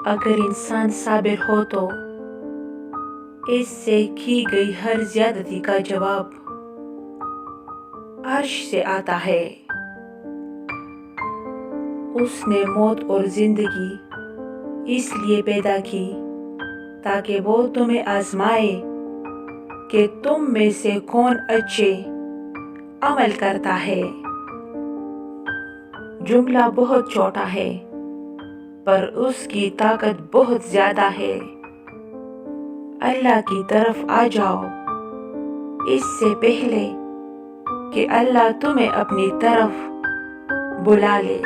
اگر انسان صابر ہو تو اس سے کی گئی ہر زیادتی کا جواب عرش سے آتا ہے۔ اس نے موت اور زندگی اس لیے پیدا کی تاکہ وہ تمہیں آزمائے کہ تم میں سے کون اچھے عمل کرتا ہے۔ جملہ بہت چھوٹا ہے پر اس کی طاقت بہت زیادہ ہے۔ اللہ کی طرف آ جاؤ اس سے پہلے کہ اللہ تمہیں اپنی طرف بلا لے۔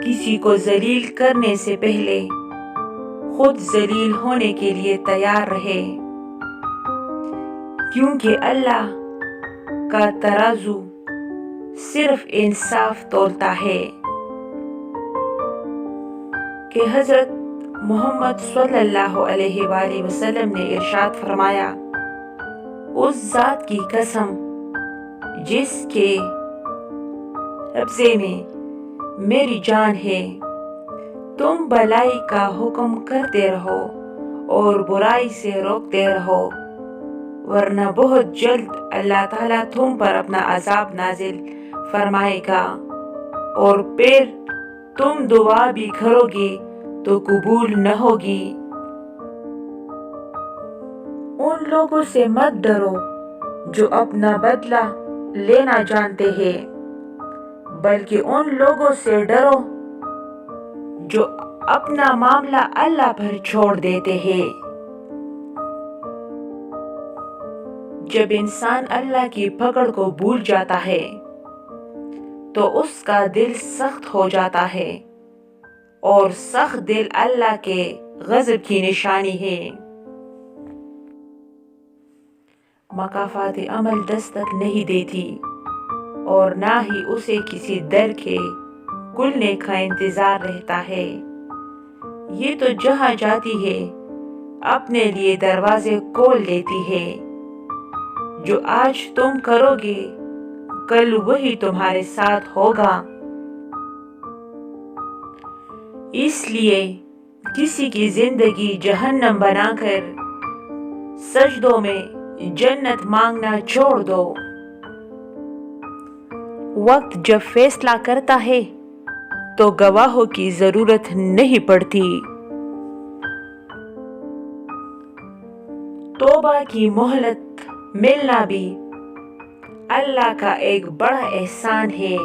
کسی کو ذلیل کرنے سے پہلے خود ذلیل ہونے کے لیے تیار رہے، کیونکہ اللہ کا ترازو صرف انصاف تولتا ہے۔ کہ حضرت محمد صلی اللہ علیہ وآلہ وسلم نے ارشاد فرمایا، اس ذات کی قسم جس کے قبضے میں میری جان ہے، تم بھلائی کا حکم کرتے رہو اور برائی سے روکتے رہو، ورنہ بہت جلد اللہ تعالیٰ تم پر اپنا عذاب نازل فرمائے گا، اور پھر تم دعا بھی کرو گے تو قبول نہ ہوگی۔ ان لوگوں سے مت ڈرو جو اپنا بدلہ لینا جانتے ہیں، بلکہ ان لوگوں سے ڈرو جو اپنا معاملہ اللہ پر چھوڑ دیتے ہیں۔ جب انسان اللہ کی پکڑ کو بھول جاتا ہے تو اس کا دل سخت ہو جاتا ہے، اور سخت دل اللہ کے غضب کی نشانی ہے۔ مکافات عمل دستک نہیں دیتی اور نہ ہی اسے کسی در کے کھلنے کا انتظار رہتا ہے۔ یہ تو جہاں جاتی ہے اپنے لیے دروازے کھول دیتی ہے۔ جو آج تم کرو گے کل وہی تمہارے ساتھ ہوگا۔ اس لیے کسی کی زندگی جہنم بنا کر سجدوں میں جنت مانگنا چھوڑ دو۔ وقت جب فیصلہ کرتا ہے تو گواہوں کی ضرورت نہیں پڑتی۔ توبہ کی مہلت ملنا بھی اللہ کا ایک بڑا احسان ہے۔